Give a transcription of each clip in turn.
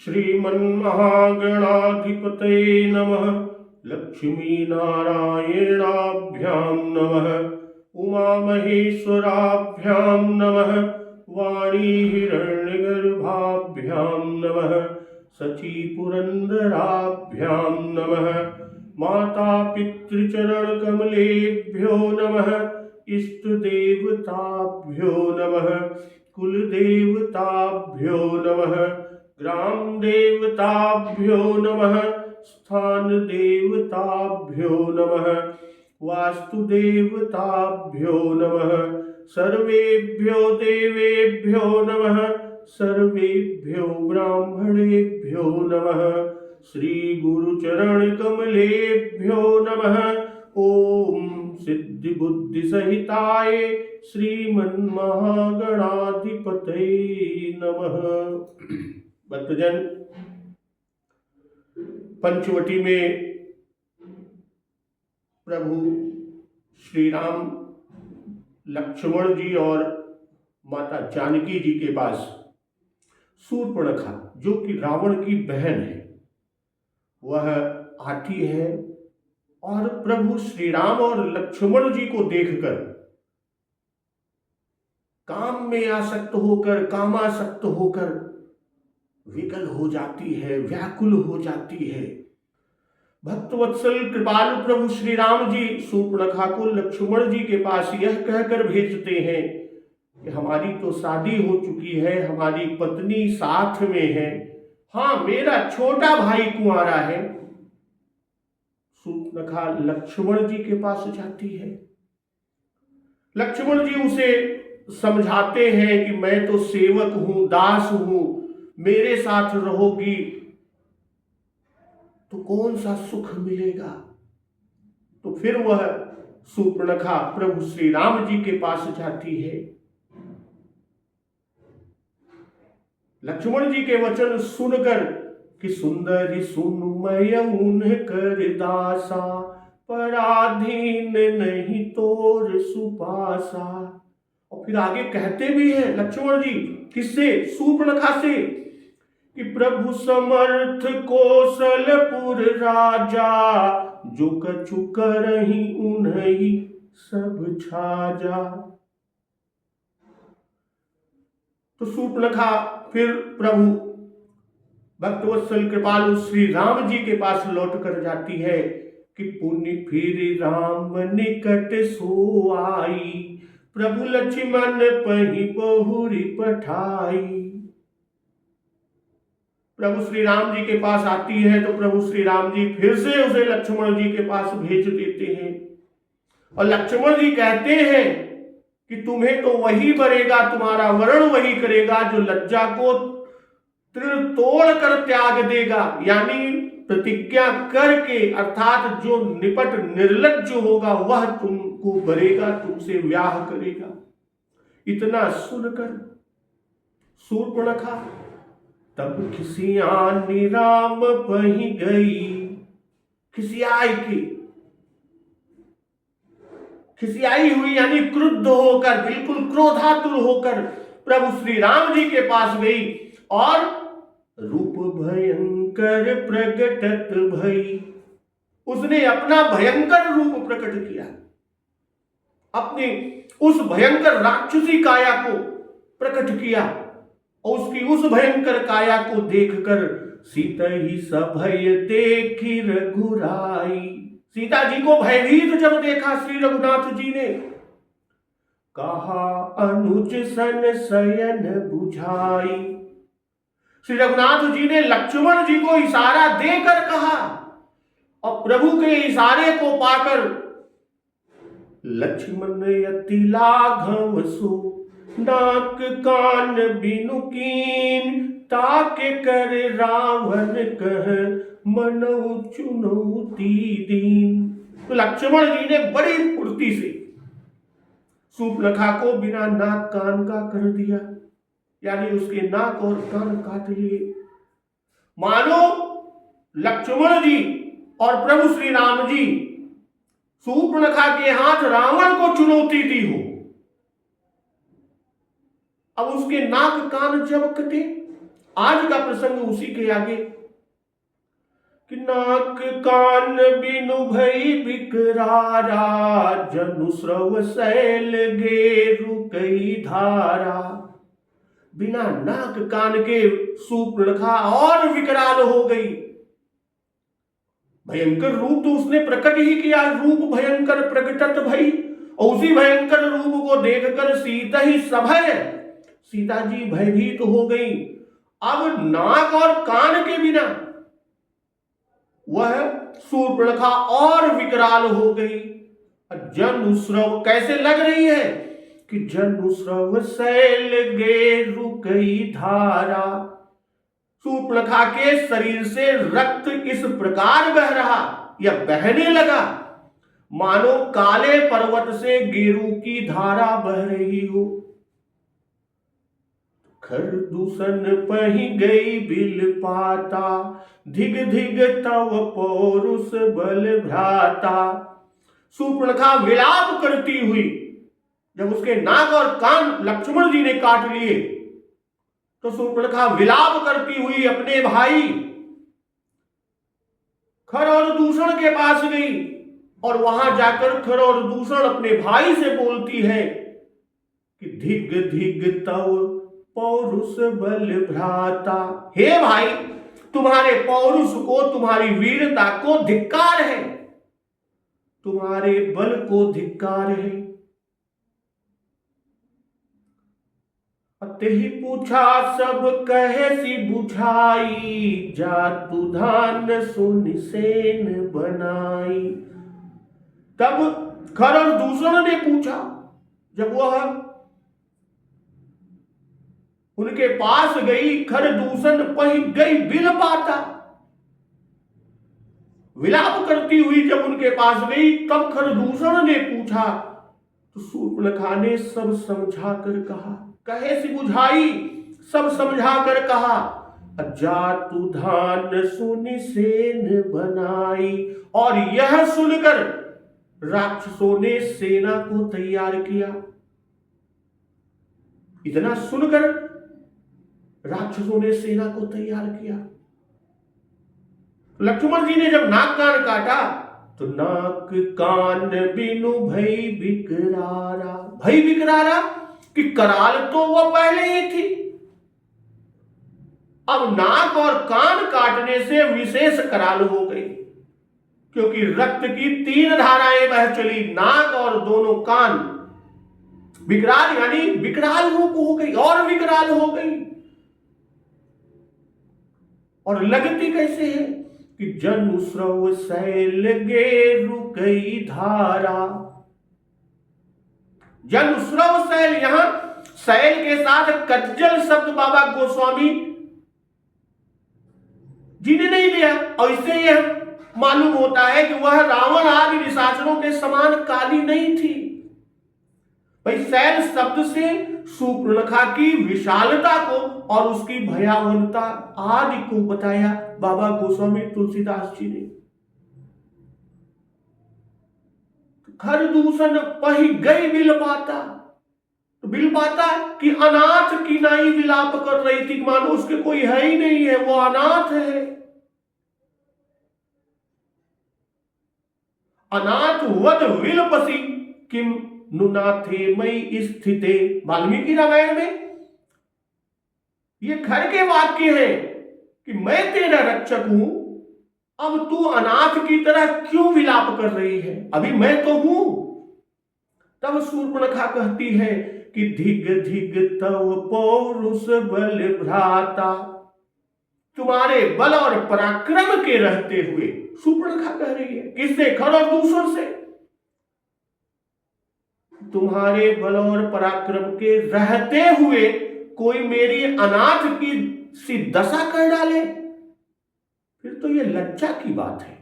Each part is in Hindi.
श्रीमन्महागणाधिपतये नमः। लक्ष्मीनारायणाभ्यां नमः। उमामहेश्वराभ्यां नमः। वाणीहिरण्यगर्भाभ्यां नमः। शचीपुरन्दराभ्यां नमः। मातापितृचरणकमलेभ्यो नमः। इष्टदेवताभ्यो नमः। कुलदेवताभ्यो नमः। ग्रामदेवताभ्यो नमः। स्थानदेवताभ्यो नमः। वास्तुदेवताभ्यो नमः। सर्वेभ्यो देवेभ्यो नमः। सर्वेभ्यो ब्राह्मणेभ्यो नमः। श्री गुरुचरणकमलेभ्यो नमः। ओम सिद्धि बुद्धि सहिताय श्रीमन्महागणाधिपतये नमः। भक्तजन, पंचवटी में प्रभु श्री राम लक्ष्मण जी और माता जानकी जी के पास शूर्पणखा, जो कि रावण की बहन है, वह आती है और प्रभु श्री राम और लक्ष्मण जी को देखकर काम में आसक्त होकर, कामासक्त होकर विकल हो जाती है, व्याकुल हो जाती है। भक्तवत्सल कृपालु प्रभु श्री राम जी शूर्पणखा को लक्ष्मण जी के पास यह कहकर भेजते हैं कि हमारी तो शादी हो चुकी है, हमारी पत्नी साथ में है, हाँ मेरा छोटा भाई कुंवारा है। शूर्पणखा लक्ष्मण जी के पास जाती है। लक्ष्मण जी उसे समझाते हैं कि मैं तो सेवक हूं, दास हूं, मेरे साथ रहोगी तो कौन सा सुख मिलेगा। तो फिर वह शूर्पणखा प्रभु श्री राम जी के पास जाती है। लक्ष्मण जी के वचन सुनकर कि सुंदरी सुन मैं उनकर दासा, पराधीन नहीं तोर सुपासा। और फिर आगे कहते भी हैं लक्ष्मण जी, किससे? शूर्पणखा से, कि प्रभु समर्थ कौशलपुर राजा, जो कछु करहि उन्हीं सब छाजा। तो शूर्पणखा फिर प्रभु भक्तवत्सल कृपालु श्री राम जी के पास लौट कर जाती है कि पुण्य फिर राम निकट सो आई, प्रभु लक्ष्मण पही बहुरी पठाई। प्रभु श्री राम जी के पास आती है तो प्रभु श्री राम जी फिर से उसे लक्ष्मण जी के पास भेज देते हैं और लक्ष्मण जी कहते हैं कि तुम्हें तो वही वरेगा, तुम्हारा वरण वही करेगा जो लज्जा को तृण तोड़ कर त्याग देगा, यानी प्रतिज्ञा करके, अर्थात जो निपट निर्लज्ज होगा वह तुमको वरेगा, तुमसे व्याह करेगा। इतना सुनकर शूर्पणखा तब खिसियानी राम पही गई। खिसियाई हुई यानी क्रुद्ध होकर, बिल्कुल क्रोधातुर होकर प्रभु श्री राम जी के पास गई और रूप भयंकर प्रकटत भई, उसने अपना भयंकर रूप प्रकट किया, अपनी उस भयंकर राक्षसी काया को प्रकट किया। और उसकी उस भयंकर काया को देखकर सीता ही सभय देखी रघुराई, सीता जी को भयभीत जब देखा श्री रघुनाथ जी ने, कहा अनुज सन शयन बुझाई। श्री रघुनाथ जी ने लक्ष्मण जी को इशारा देकर कहा और प्रभु के इशारे को पाकर लक्ष्मण अति लाघव सो, नाक कान बिनु कीन, ताके कर रावण कह मनऊ चुनौती दीन। तो लक्ष्मण जी ने बड़ी फुर्ती से शूर्पणखा को बिना नाक कान का कर दिया, यानी उसके नाक और कान काट लिए। मानो लक्ष्मण जी और प्रभु श्री राम जी शूर्पणखा के हाथ रावण को चुनौती दी हो। अब उसके नाक कान जब कटे आज का प्रसंग उसी के आगे कि नाक कान बिनु भई बिकरारा, जनु स्रव सैल गेरु कई धारा। बिना नाक कान के सूर्पणखा और विकराल हो गई। भयंकर रूप तो उसने प्रकट ही किया, रूप भयंकर प्रकटत भई, और उसी भयंकर रूप को देखकर सीता ही सभय, सीता जी भयभीत हो गई। अब नाक और कान के बिना वह सूर्पणखा और विकराल हो गई। जनुस्रव कैसे लग रही है कि जनुस्रव शैल गेरु कई धारा। सूर्पणखा के शरीर से रक्त इस प्रकार बह रहा या बहने लगा मानो काले पर्वत से गेरू की धारा बह रही हो। खर दूषण पही गई बिल पाता, धिग धिग तव पौरुष बल भ्राता। सूर्पणखा विलाप करती हुई, जब उसके नाक और कान लक्ष्मण जी ने काट लिए तो सूर्पणखा विलाप करती हुई अपने भाई खर और दूषण के पास गई और वहां जाकर खर और दूषण अपने भाई से बोलती है कि धिग धिग तव पौरुष बल भ्राता। हे भाई, तुम्हारे पौरुष को, तुम्हारी वीरता को धिक्कार है, तुम्हारे बल को धिक्कार है। अतहि पूछा सब कहे सी बुझाई, जातु धान सुन सेन बनाई। तब खर और दूषण ने पूछा, जब वह उनके पास गई, खर दूषण पही गई बिल पाता। विलाप करती हुई जब उनके पास गई, तब खर दूषण ने पूछा तो सूर्पणखा ने सब समझा कर कहा, कहे सी बुझाई, सब समझा कर कहा, जातु धान सुनि सेन बनाई। और यह सुनकर राक्षसों ने सेना को तैयार किया। इतना सुनकर राक्षसों ने सेना को तैयार किया। लक्ष्मण जी ने जब नाक कान काटा तो नाक कान बिनु भई बिकरारा। भई बिकरारा कि कराल तो वह पहले ही थी, अब नाक और कान काटने से विशेष कराल हो गई, क्योंकि रक्त की 3 धाराएं बह चली। नाक और दोनों कान विकराल यानी विकराल रूप हो गई और विकराल हो गई। और लगती कैसे है कि जनुस्रव शैल गेरु कई धारा। जनुस्रव शैल, यहां शैल के साथ कज्जल शब्द बाबा गोस्वामी जी ने नहीं दिया, और इससे यह मालूम होता है कि वह रावण आदि निशाचरों के समान काली नहीं थी। भाई शैल शब्द से सूर्पणखा की विशालता को और उसकी भयावहता आदि को बताया बाबा गोस्वामी तुलसीदास जी ने। खर दूषण पही गई बिल पाता, तो बिल पाता कि अनाथ की नाई विलाप कर रही थी, मानो उसके कोई है ही नहीं है, वो अनाथ है। अनाथ वद विलपसी किम नुनाथे मई स्थिते। वाल्मीकि रामायण में ये खर के वाक्य है कि मैं तेरा रक्षक हूं, अब तू अनाथ की तरह क्यों विलाप कर रही है, अभी मैं तो हूं। तब सूर्पणखा कहती है कि धिग धिग तव पौरुष बल भ्राता। तुम्हारे बल और पराक्रम के रहते हुए, सूर्पणखा कह रही है किससे, खर और दूषण से, तुम्हारे बल और पराक्रम के रहते हुए कोई मेरी अनाथ की सी दशा कर डाले, फिर तो ये लज्जा की बात है।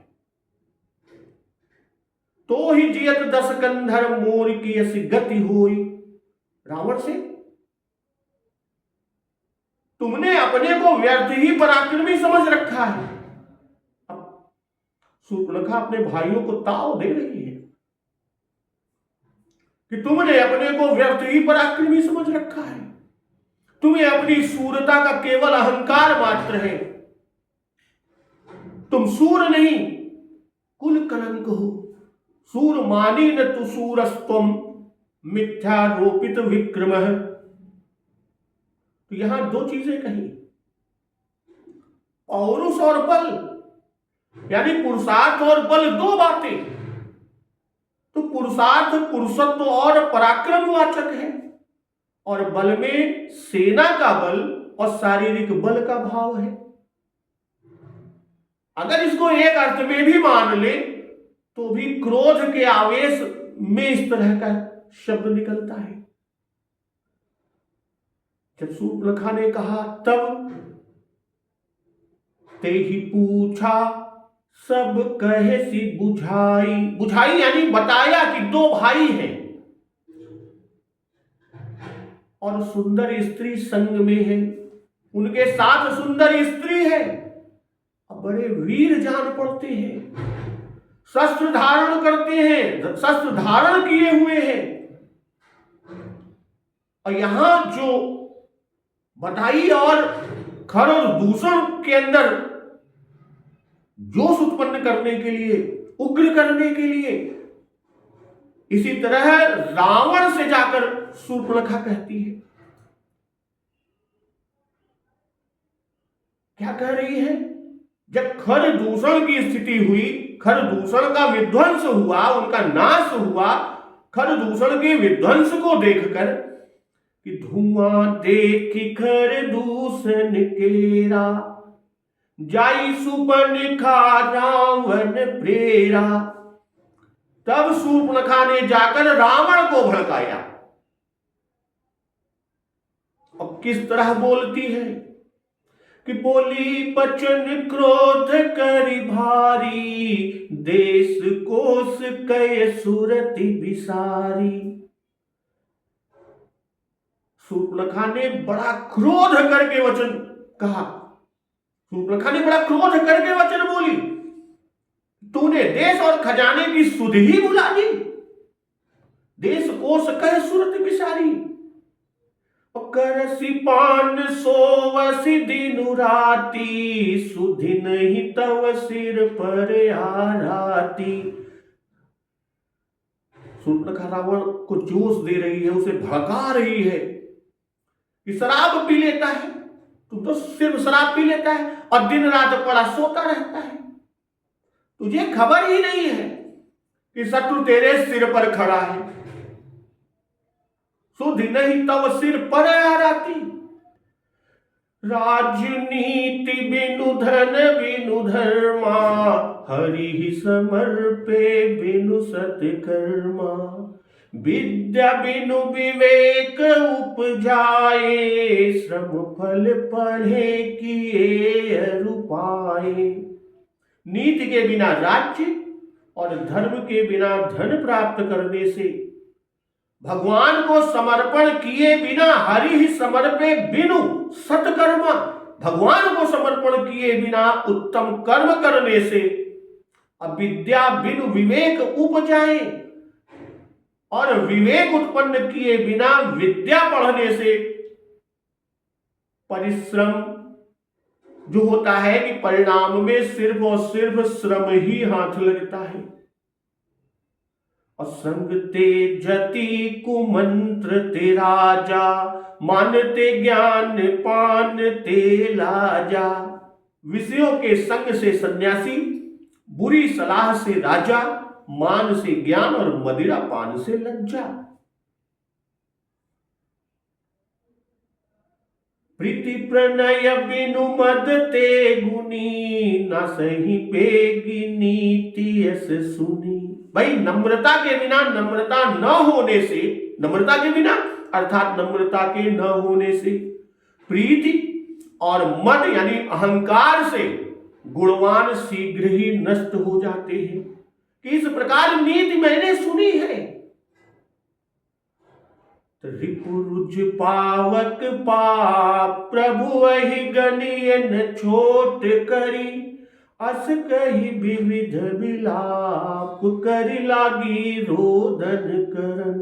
तो ही जियत 10 कंधर मोर की ऐसी गति हुई। रावण से तुमने अपने को व्यर्थ ही पराक्रमी समझ रखा है। अब सूर्पणखा अपने भाइयों को ताव दे रही है कि तुमने अपने को व्यर्थ ही पराक्रमी समझ रखा है, तुम्हें अपनी सूरता का केवल अहंकार मात्र है। तुम सूर नहीं, कुल कलंक हो। सूर मानी न तु सूरस्तम, मिथ्यारोपित विक्रम। तो यहां दो चीजें कही, पौरुष और बल, यानी पुरुषार्थ और बल, दो बातें। तो पुरुषार्थ पुरुषत्व और पराक्रम वाचक है, और बल में सेना का बल और शारीरिक बल का भाव है। अगर इसको एक अर्थ में भी मान ले तो भी क्रोध के आवेश में इस तरह का शब्द निकलता है। जब शूर्पणखा ने कहा तब ते ही पूछा सब कहे सी बुझाई। बुझाई यानी बताया कि दो भाई हैं और सुंदर स्त्री संग में है, उनके साथ सुंदर स्त्री है, बड़े वीर जान पड़ते हैं, शस्त्र धारण करते हैं, शस्त्र धारण किए हुए हैं। और यहां जो बधाई और खर और दूषण के अंदर जोश उत्पन्न करने के लिए, उग्र करने के लिए, इसी तरह रावण से जाकर शूर्पणखा कहती है। क्या कह रही है? जब खर दूषण की स्थिति हुई, खर दूषण का विध्वंस हुआ, उनका नाश हुआ, खर दूषण के विध्वंस को देखकर कि धुआं देखी खर दूषण केरा, जाई शूर्पणखा रावण प्रेरा। तब शूर्पणखा ने जाकर रावण को भड़काया। अब किस तरह बोलती है कि बोली बचन क्रोध करी भारी, देश कोस कय सुरति विसारी। शूर्पणखा ने बड़ा क्रोध करके वचन कहा, शूर्पणखा ने बड़ा क्रोध करके वचन बोली, तूने देश और खजाने की सुध ही बुला दी, देश कोस कय सुरति विसारी। करसी पान सोवसी दिनु राती, सुधि नहीं तव सिर पर आराती। शूर्पणखा रावण को जोश दे रही है, उसे भड़का रही है कि शराब पी लेता है, तू तो सिर्फ शराब पी लेता है और दिन रात पड़ा सोता रहता है, तुझे खबर ही नहीं है कि शत्रु तेरे सिर पर खड़ा है, सुधि नहीं तव सिर पर आराती। राजनीति बिनु धन बिनु धर्मा, हरि ही समर्पे बिनु सत्कर्मा। विद्या बिनु विवेक उपजाए, श्रम फल पढ़े किए अरुपाए। नीति के बिना राज्य और धर्म के बिना धन प्राप्त करने से, भगवान को समर्पण किए बिना, हरि ही समर्पे बिनु सत्कर्मा, भगवान को समर्पण किए बिना उत्तम कर्म करने से, अविद्या बिनु विवेक उपजाए, और विवेक उत्पन्न किए बिना विद्या पढ़ने से परिश्रम जो होता है कि परिणाम में सिर्फ और सिर्फ श्रम ही हाथ लगता है। असंग ते जति कुमंत्र ते राजा, मानते ज्ञान पान ते लाजा। विषयों के संग से सन्यासी, बुरी सलाह से राजा, मान से ज्ञान और मदिरा पान से लज्जा। प्रीति प्रणय बिनु मद ते गुनी, न सही पेगी नीति ऐस सुनी। भाई नम्रता के बिना, नम्रता न होने से, नम्रता के बिना अर्थात नम्रता के न होने से, प्रीति और मद यानी अहंकार से गुणवान शीघ्र ही नष्ट हो जाते हैं। कि इस प्रकार नीति मैंने सुनी है। रिपुरुज पावक पाप, प्रभु वही गणिय न छोट करी, अस कही विविध विलाप, करी लागी रोदन करन।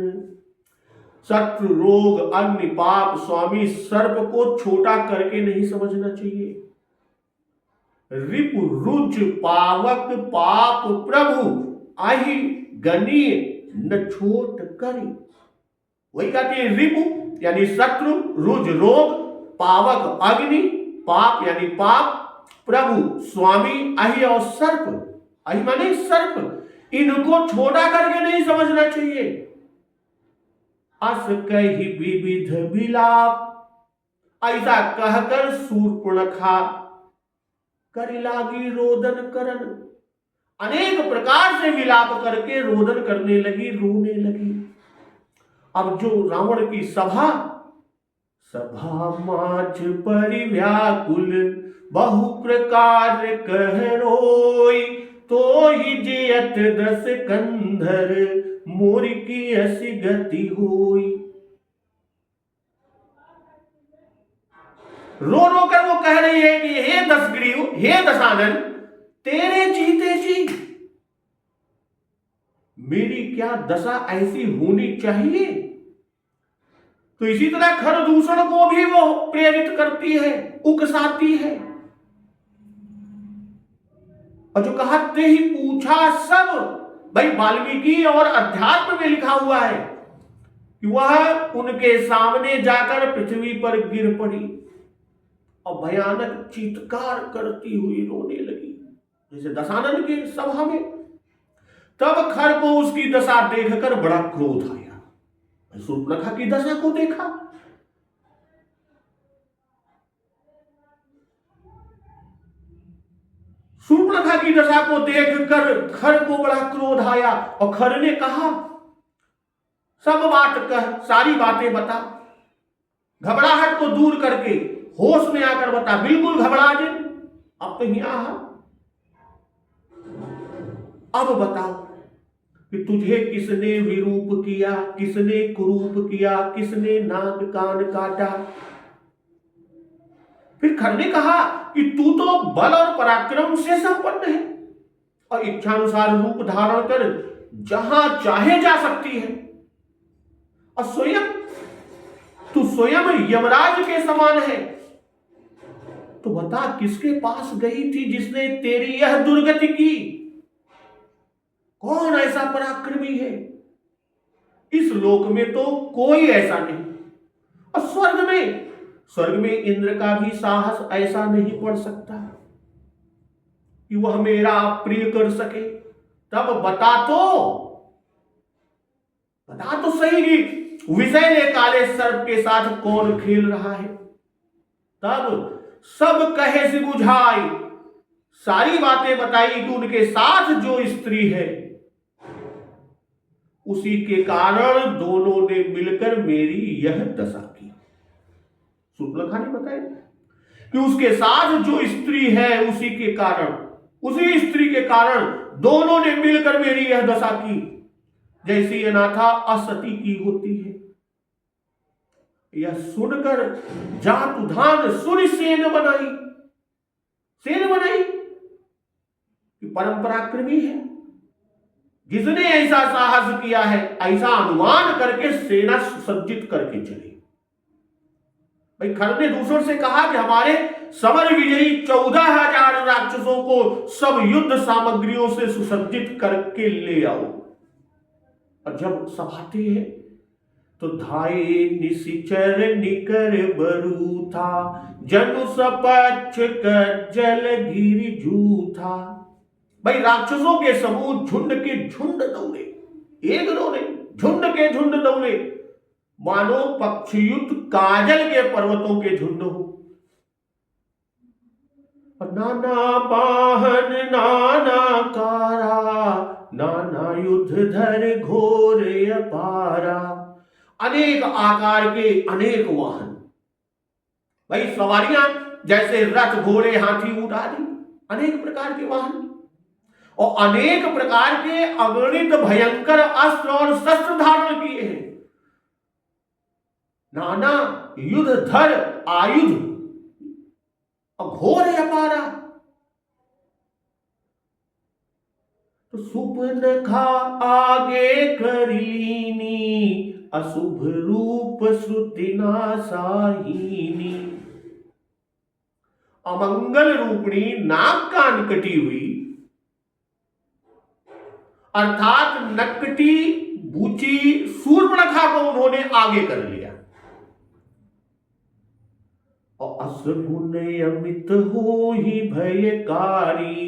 शत्रु, रोग, अग्नि, पाप, स्वामी, सर्प को छोटा करके नहीं समझना चाहिए। रिपु, रुच, पावक, पाप, प्रभु, आहि गणीय न छोट करी। वही कहती है, रिपु यानी शत्रु, रुज रोग, पावक अग्नि, पाप यानी पाप, प्रभु स्वामी, अहि और सर्प, अहि माने सर्प, इनको छोटा करके नहीं समझना चाहिए। अस कही विविध विलाप, ऐसा कहकर शूर्पणखा करी लागी रोदन करन। अनेक प्रकार से विलाप करके रोदन करने लगी, रोने लगी। अब जो रावण की सभा माझ परिव्याकुल, बहु प्रकार कह रोई, तो ही जियत दस कंधर, मोर की ऐसी गति हुई। रो रो कर वो कह रही है कि हे दशग्रीव, हे दशानन, तेरे जीते जी मेरी क्या दशा ऐसी होनी चाहिए। तो इसी तरह खर दूषण को भी वो प्रेरित करती है, उकसाती है। और जो कहते ही पूछा सब, भाई वाल्मीकि और अध्यात्म में लिखा हुआ है कि वह उनके सामने जाकर पृथ्वी पर गिर पड़ी और भयानक चीत्कार करती हुई रोने लगी, जैसे दशानन के सभा में। तब खर को उसकी दशा देखकर बड़ा क्रोध आया। शूर्पणखा की दशा को देखा, शूर्पणखा की दशा को देखकर खर को बड़ा क्रोध आया और खर ने कहा, सब बात कह, सारी बातें बता, घबराहट को दूर करके होश में आकर बता। बिल्कुल घबरा दे, अब तो यहां अब बताओ कि तुझे किसने विरूप किया, किसने कुरूप किया, किसने नाक कान काटा। फिर खर ने कहा कि तू तो बल और पराक्रम से संपन्न है और इच्छानुसार रूप धारण कर जहां चाहे जा सकती है, और तू स्वयं यमराज के समान है। तो बता किसके पास गई थी जिसने तेरी यह दुर्गति की? कौन ऐसा पराक्रमी है? इस लोक में तो कोई ऐसा नहीं, और स्वर्ग में इंद्र का भी साहस ऐसा नहीं पड़ सकता कि वह मेरा प्रिय कर सके। तब बता तो सही कि विषय काले सर्प के साथ कौन खेल रहा है। तब सब कहे से बुझाई, सारी बातें बताई कि उनके साथ जो स्त्री है उसी के कारण दोनों ने मिलकर मेरी यह दशा की। शूर्पणखा ने बताया कि उसके साथ जो स्त्री है उसी के कारण, उसी स्त्री के कारण दोनों ने मिलकर मेरी यह दशा की, जैसी अनाथा असती की होती है। यह सुनकर जातुधान सुन सेन बनाई कि परम पराक्रमी है, जिसने ऐसा साहस किया है, ऐसा अनुमान करके सेना सुसज्जित करके चले। भाई खर ने दूसरों से कहा कि हमारे समर विजयी 14,000 राक्षसों को सब युद्ध सामग्रियों से सुसज्जित करके ले आओ। और जब सभाते हैं तो धाये निशिचर निकर बरू था, जनु सपक्ष कर जल गिर जूथा। भाई राक्षसों के समूह झुंड के झुंड दौड़े, एक दो नहीं, झुंड के झुंड दौड़े, मानो पक्षयुक्त काजल के पर्वतों के झुंड हो। नाना बाहन नाना कारा, नाना युद्ध धर घोर अपारा। अनेक आकार के अनेक वाहन, भाई सवारियां जैसे रथ घोड़े हाथी ऊंट आदि अनेक प्रकार के वाहन, और अनेक प्रकार के अगणित भयंकर अस्त्र और शस्त्र धारण किए हैं। नाना युद्ध धर आयुध और घोर अपारा। तो सुपनखा आगे करीनी, अशुभ रूप श्रुति नासाहिनी। अमंगल रूपणी नाक कान कटी हुई, अर्थात नकटी बूची सूर्पणखा को उन्होंने आगे कर लिया। और असगुन अमित हो ही भयकारी,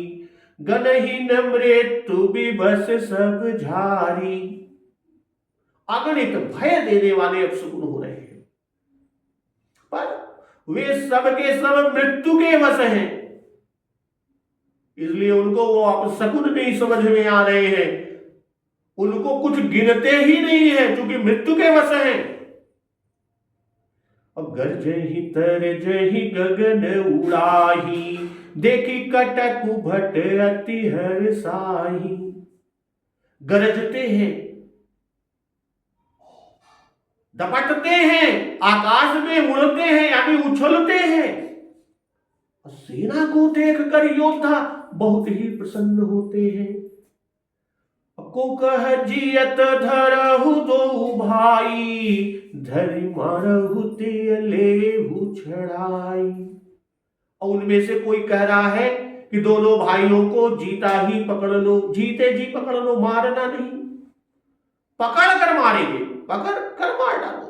गणहीन मृत्यु विभस सब झारी। अगणित भय देने वाले अपशकुन हो रहे हैं, पर वे सब के सब मृत्यु के वश हैं, इसलिए उनको वो अपशकुन नहीं समझ में आ रहे हैं, उनको कुछ गिनते ही नहीं है, क्योंकि मृत्यु के वश हैं। अब गर्जहि तरजहि गगन उड़ाही, देखी कटक भट अति हर्षाही। गरजते हैं, दपटते हैं, आकाश में उड़ते हैं यानी उछलते हैं। सेना को देखकर योद्धा बहुत ही प्रसन्न होते हैं। को कह जियत धरहु दो भाई, धरि मारहु लेहु छड़ाई। और उनमें से कोई कह रहा है कि दोनों भाइयों को जीता ही पकड़ लो, जीते जी पकड़ लो, मारना नहीं, पकड़ कर मारेंगे, पकड़ कर मार डालो।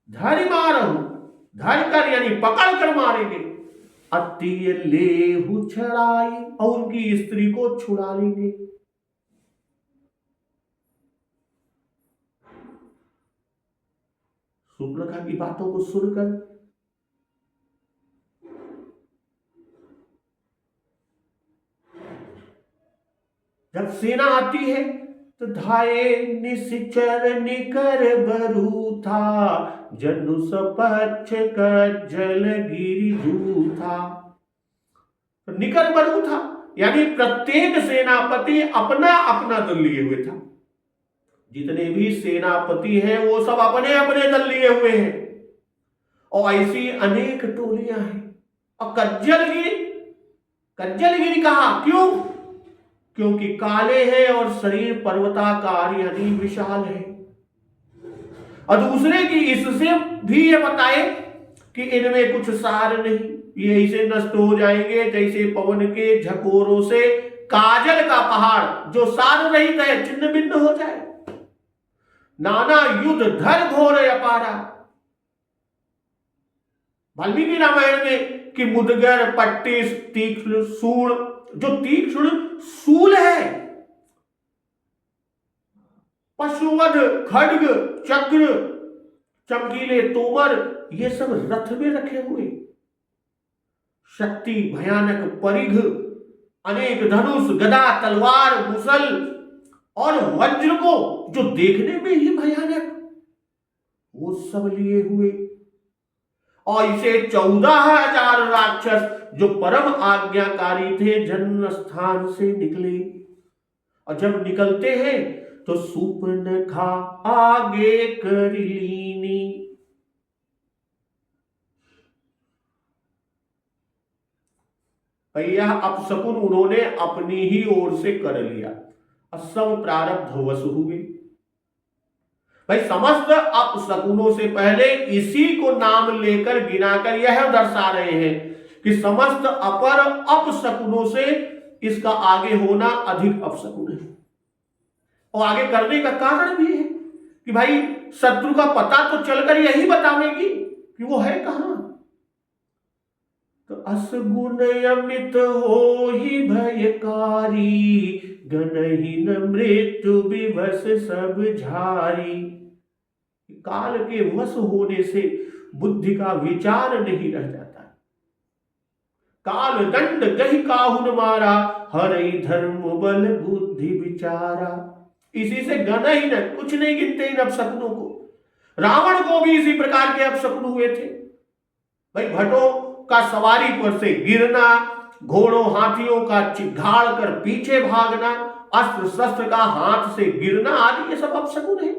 धरि मारहु, धर कर यानी पकड़ कर मारेंगे, अति लेहु छड़ाई, और उनकी स्त्री को छुड़ा लेंगे। सूर्पणखा की बातों को सुनकर जब सेना आती है तो धाये निश्चर निकर बरू था, जनु सपक्ष कज्जल गिरि जूथा। निकर बरू था यानी प्रत्येक सेनापति अपना अपना दल लिए हुए था। जितने भी सेनापति हैं वो सब अपने अपने दल लिए हुए हैं, और ऐसी अनेक टोलियां हैं। और कज्जलगिरी कहा, क्यों? क्योंकि काले हैं और शरीर पर्वताकार यानी विशाल है। और दूसरे की इससे भी ये बताए कि इनमें कुछ सार नहीं, ये इसे नष्ट हो जाएंगे जैसे पवन के झकोरों से काजल का पहाड़ जो सार रहित है छिन्न भिन्न हो जाए। नाना युद्ध धर घोर अपारा। वाल्मीकि रामायण में कि मुदगर पट्टिस तीक्ष्ण सूल, जो तीक्ष्ण सूल है, पशुवध खड्ग चक्र चमकीले तोमर, ये सब रथ में रखे हुए, शक्ति भयानक परिघ, अनेक धनुष गदा तलवार मुसल और वज्र को जो देखने में ही भयानक, वो सब लिए हुए। और इसे 14,000 राक्षस जो परम आज्ञाकारी थे जन्म स्थान से निकले। और जब निकलते हैं तो सूर्पणखा आगे कर लीनी। यह अपशकुन उन्होंने अपनी ही ओर से कर लिया, सब प्रारब्ध वश हुए। भाई समस्त अपशकुनों से पहले इसी को नाम लेकर गिनाकर यह दर्शा रहे हैं कि समस्त अपर अपशकुनों से इसका आगे होना अधिक अपशकुन है। और आगे करने का कारण भी है कि भाई शत्रु का पता तो चलकर यही बतावेगी कि वो है कहां। तो असगुन अमित हो ही भयकारी, गणहीन मृत्यु विवश सब झारी। काल के वश होने से बुद्धि का विचार नहीं रह जाता। काल दंड गही काहुन मारा, हरई धर्म बल बुद्धि विचारा। इसी से गणहीन, कुछ नहीं गिनते इन अपशकुनों को। रावण को भी इसी प्रकार के अपशकुन हुए थे। भाई भटों का सवारी पर से गिरना, घोड़ों हाथियों का चिघाड़ कर पीछे भागना, अस्त्र शस्त्र का हाथ से गिरना आदि ये सब अपशकुन है।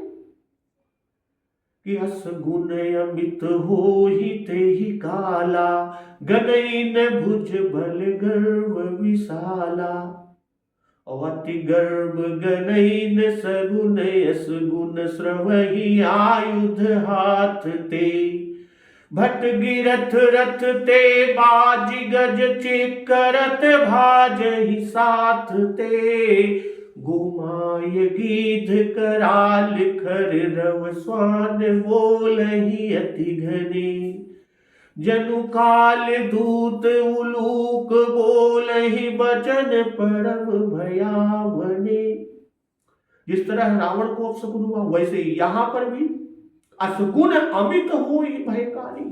कि असगुन अमित हो ही ते ही काला, गणहीन भुज बल गर्व विशाला। अति गर्भ गनईन सगुन यस गुण श्रवही आयुध हाथ ते भट गिरथ रथ ते बाज गज चेकरत भाज ही साथ ते गुमाय गीध कराल खर रव स्वान बोलहि अति घने जनु काल दूत उलूक बोलहि बचन परम भयावने। जिस तरह रावण को अपशकुन हुआ वैसे यहां पर भी असगुन अमित होई भयकारी।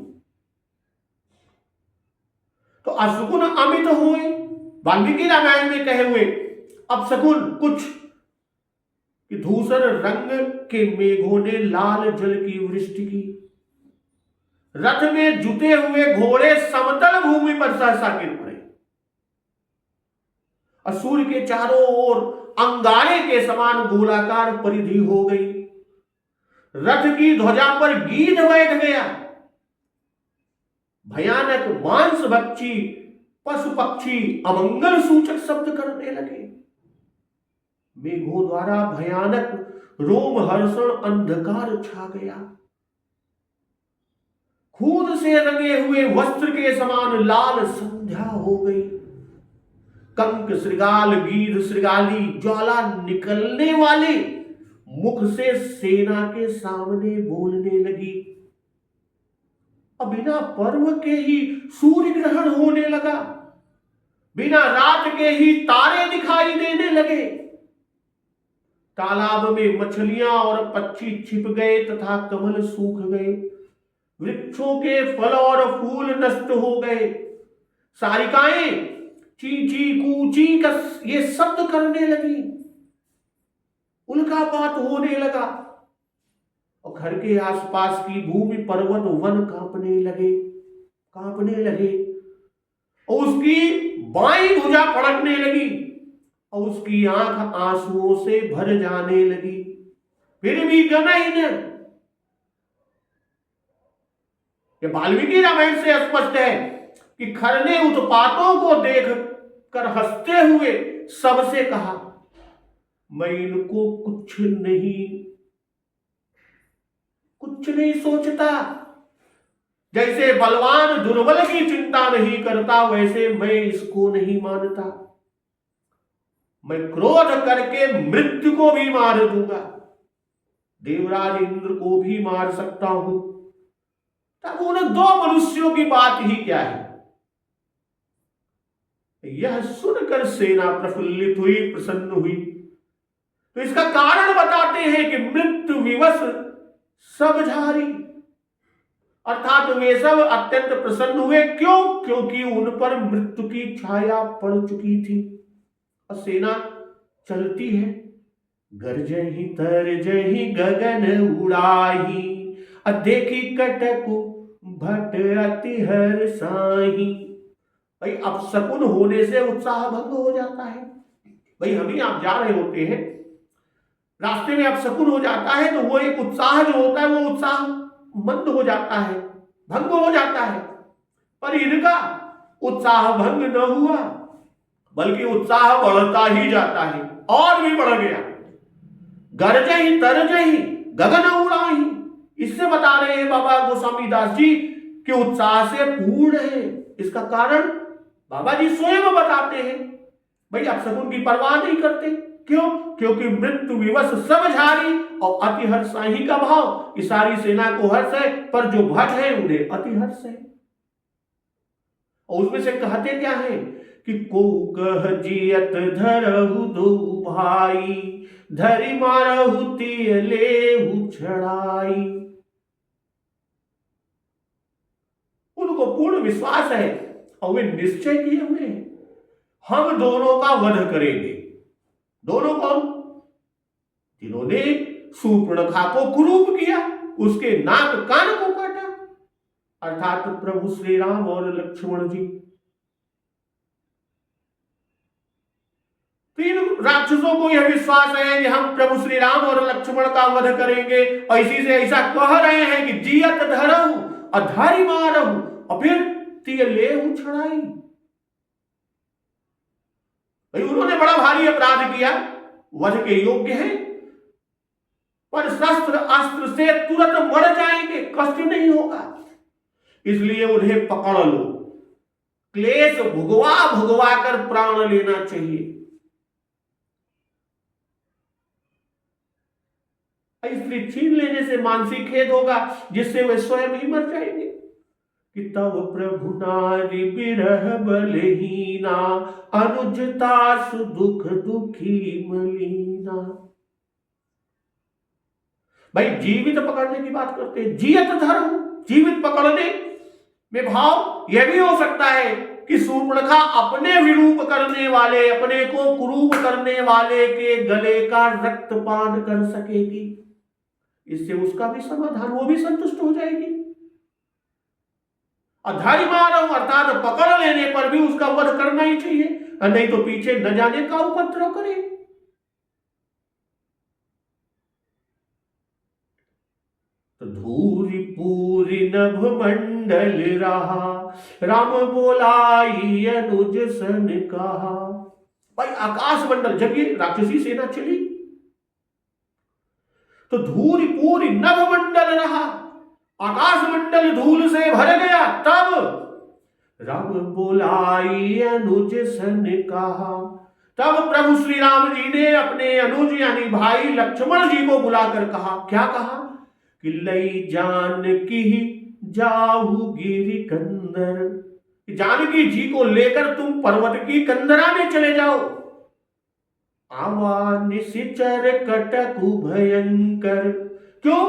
तो असगुन अमित होई वाल्मीकि रामायण में कहे हुए अपशकुन कुछ कि धूसर रंग के मेघों ने लाल जल की वृष्टि की, रथ में जुटे हुए घोड़े समतल भूमि पर सहसा गिर पड़े, सूर्य के चारों ओर अंगारे के समान गोलाकार परिधि हो गई, रथ की ध्वजा पर गीध बैठ गया, भयानक मांस भक्षी पशु पक्षी अमंगल सूचक शब्द करने लगे, मेघों द्वारा भयानक रोमहर्षण अंधकार छा गया, खून से रंगे हुए वस्त्र के समान लाल संध्या हो गई, कंक श्रृगाल गीध श्रृगाली ज्वाला निकलने वाले मुख से सेना के सामने बोलने लगी, बिना पर्व के ही सूर्य ग्रहण होने लगा, बिना रात के ही तारे दिखाई देने लगे, तालाब में मछलियां और पक्षी छिप गए तथा कमल सूख गए, वृक्षों के फल और फूल नष्ट हो गए, सारिकाएं चींची कूची का ये शब्द करने लगी, उल्कापात होने लगा और घर के आसपास की भूमि पर्वत वन कांपने लगे और उसकी बाईं भुजा फड़कने लगी और उसकी आंख आंसुओं से भर जाने लगी, फिर भी गनईन। ये वाल्मीकि रामायण से स्पष्ट है कि खर ने उत्पातों को देख कर हंसते हुए सबसे कहा, मैं इनको कुछ नहीं सोचता, जैसे बलवान दुर्बल की चिंता नहीं करता वैसे मैं इसको नहीं मानता, मैं क्रोध करके मृत्यु को भी मार दूंगा, देवराज इंद्र को भी मार सकता हूं, तब उन दो मनुष्यों की बात ही क्या है। यह सुनकर सेना प्रफुल्लित हुई, प्रसन्न हुई। तो इसका कारण बताते हैं कि मृत्यु विवश सब झारी, अर्थात वे सब अत्यंत प्रसन्न हुए। क्यों? क्योंकि उन पर मृत्यु की छाया पड़ चुकी थी और सेना चलती है। गरजहि तरजहि गगन उड़ाही, देखी कटकु भट अति हर्षाहि। भाई अपशकुन होने से उत्साह भंग हो जाता है। भाई हम ही आप जा रहे होते हैं, रास्ते में अपशकुन हो जाता है तो वो एक उत्साह जो होता है वो उत्साह मंद हो जाता है, भंग हो जाता है। पर इनका उत्साह भंग न हुआ बल्कि उत्साह बढ़ता ही जाता है और भी बढ़ गया। गरजहि तरजहि गगन उड़ाही, इससे बता रहे हैं बाबा गोस्वामी दास जी कि उत्साह से पूर्ण है। इसका कारण बाबा जी स्वयं बताते हैं। भाई अपशकुन की परवाह नहीं करते। क्यों? क्योंकि मृत्यु विवश सब झारी और अति हर्षाही का भाव। इस सारी सेना को हर्ष है पर जो भट है उन्हें अति हर्ष है। और उसमें से कहते क्या है कि को कह जियत धरहु दो भाई, धरि मारहु तिय लेहु छड़ाई। उनको पूर्ण विश्वास है और वे निश्चय किए हुए हैं, हम दोनों का वध करेंगे। दोनों कौन? जिन्होंने शूर्पणखा को कुरूप किया, उसके नाक कान को काटा, अर्थात प्रभु श्री राम और लक्ष्मण जी। तीन राक्षसों को यह विश्वास है कि हम प्रभु श्री राम और लक्ष्मण का वध करेंगे और इसी से ऐसा कह रहे हैं कि जियत धरहु और धारी मारहु और फिर तिय लेहु छड़ाई। भाई उन्होंने बड़ा भारी अपराध किया, वध के योग्य है, पर शस्त्र अस्त्र से तुरंत मर जाएंगे, कष्ट नहीं होगा, इसलिए उन्हें पकड़ लो। क्लेश भुगवा भुगवा कर प्राण लेना चाहिए। इसलिए छीन लेने से मानसिक खेद होगा, जिससे वे स्वयं ही मर जाएंगे। कि तब प्रभु नारी बिरह बलहीना, अनुजता सुदुख दुखी मलीना। भाई जीवित पकड़ने की बात करते हैं, जियत धर्म, जीवित पकड़ने में भाव यह भी हो सकता है कि शूर्पणखा अपने विरूप करने वाले, अपने को कुरूप करने वाले के गले का रक्तपान कर सकेगी, इससे उसका भी समाधान, वो भी संतुष्ट हो जाएगी। अधारिमानव अर्थात पकड़ लेने पर भी उसका वध करना ही चाहिए, नहीं तो पीछे न जाने का उपद्रव करे। तो धूरी पूरी नभ मंडल रहा, राम बोलाई अनुज सन कहा। भाई आकाश मंडल, जब ये राक्षसी सेना चली तो धूरी पूरी नभ मंडल रहा, आकाश मंडल धूल से भर गया। तब राम बोलाई अनुज सन कहा, तब प्रभु श्री राम जी ने अपने अनुज यानी भाई लक्ष्मण जी को बुलाकर कहा। क्या कहा? कि लई जानकी जाहु गिरि कंदर, जानकी जी को लेकर तुम पर्वत की कंदरा में चले जाओ। आवा निशिचर कटकु भयंकर, क्यों?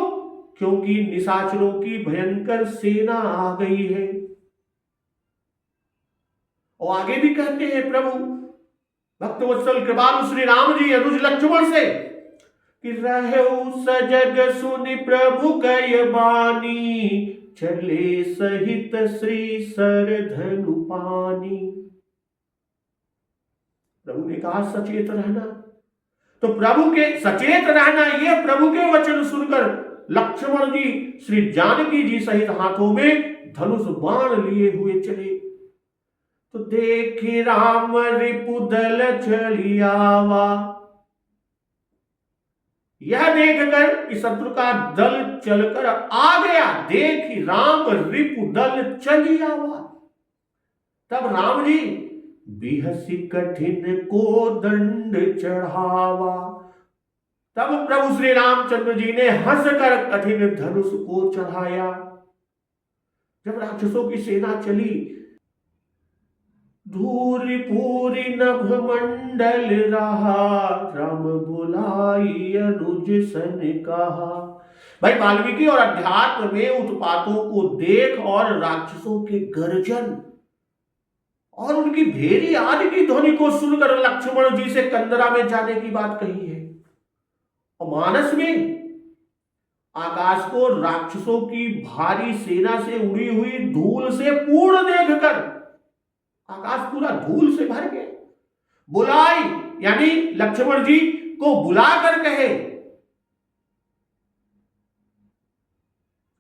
क्योंकि निशाचरों की भयंकर सेना आ गई है। और आगे भी कहते हैं प्रभु भक्तवत्सल कृपालु श्री राम जी अनुज लक्ष्मण से कि रहु सजग सुनि प्रभु कय बानी, चले सहित श्री सर धनु पानी। प्रभु ने कहा सचेत रहना, तो प्रभु के सचेत रहना, ये प्रभु के वचन सुनकर लक्ष्मण जी श्री जानकी जी सहित हाथों में धनुष बाण लिए हुए चले। तो देखे राम रिपुदल चलियावा, यह देखकर कि शत्रु का दल चलकर आ गया, देखी राम रिपुदल चलियावा। तब राम जी बिहसी कठिन को दंड चढ़ावा, तब प्रभु श्री रामचंद्र जी ने हंसकर कठिन धनुष को चढ़ाया। जब राक्षसों की सेना चली, धूरी पूरी नभ मंडल रहा, राम बुलाई अनुज सन कहा। भाई वाल्मीकि और अध्यात्म में उत्पातों को देख और राक्षसों के गर्जन और उनकी भेरी आदि की ध्वनि को सुनकर लक्ष्मण जी से कंदरा में जाने की बात कही है। और मानस में आकाश को राक्षसों की भारी सेना से उड़ी हुई धूल से पूर्ण देखकर आकाश पूरा धूल से भर गया। बुलाई यानी लक्ष्मण जी को बुलाकर कहे,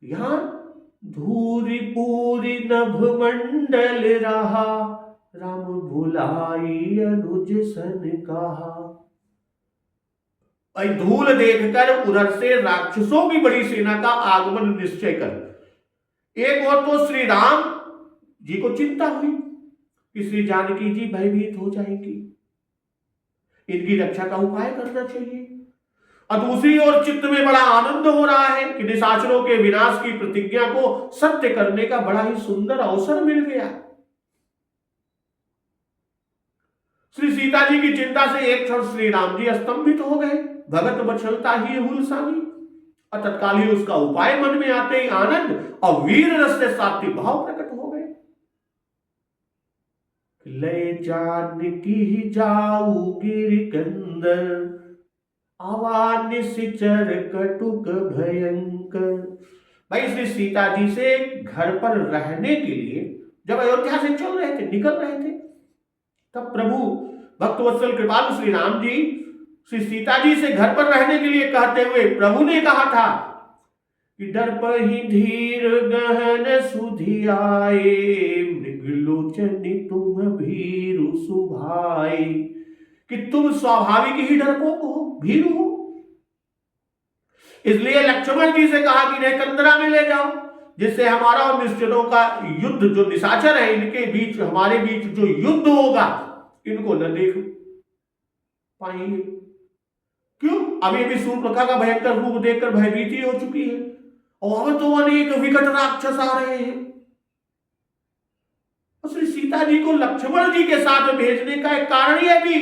यहां धूरी पूरी नभ मंडल रहा, राम बुलाई अनुज सन कहा। धूल देखकर उधर से राक्षसों की बड़ी सेना का आगमन निश्चय कर एक और तो श्री राम जी को चिंता हुई कि श्री जानकी जी भयभीत हो जाएंगी, इनकी रक्षा का उपाय करना चाहिए। और दूसरी ओर चित्त में बड़ा आनंद हो रहा है कि निशाचरों के विनाश की प्रतिज्ञा को सत्य करने का बड़ा ही सुंदर अवसर मिल गया। श्री सीता जी की चिंता से एक क्षण श्री राम जी स्तंभित हो गए। भगत बछलता ही हुलसानी, और तत्काल ही उसका उपाय मन में आते ही आनंद और वीर रस से सात्विक भाव प्रकट हो गए। ले जानकी जाऊ गिरि कंदर, आवा निशिचर कटुक भयंकर। भाई श्री सीता जी से घर पर रहने के लिए जब अयोध्या से चल रहे थे, निकल रहे थे, तब प्रभु भक्तवत्सल कृपालु श्री राम जी श्री सीता जी से घर पर रहने के लिए कहते हुए प्रभु ने कहा था कि दर्पहि धीर गहन सुधियाए, मृगलोचन तुम भीरु सुभाई। कि तुम स्वाभाविक ही डरपोक हो, भीरू हो। इसलिए लक्ष्मण जी से कहा कि इन्हें कंदरा में ले जाओ, जिससे हमारा और निश्चरों का युद्ध, जो निशाचर है इनके बीच, हमारे बीच जो युद्ध होगा, इनको न देख पाएंगे। क्यों? अभी भी सूर्पनखा का भयंकर रूप देखकर भयभीति हो चुकी है, और अब तो अनेक विकट राक्षस आ रहे हैं। श्री सीता जी को लक्ष्मण जी के साथ भेजने का एक कारण यह भी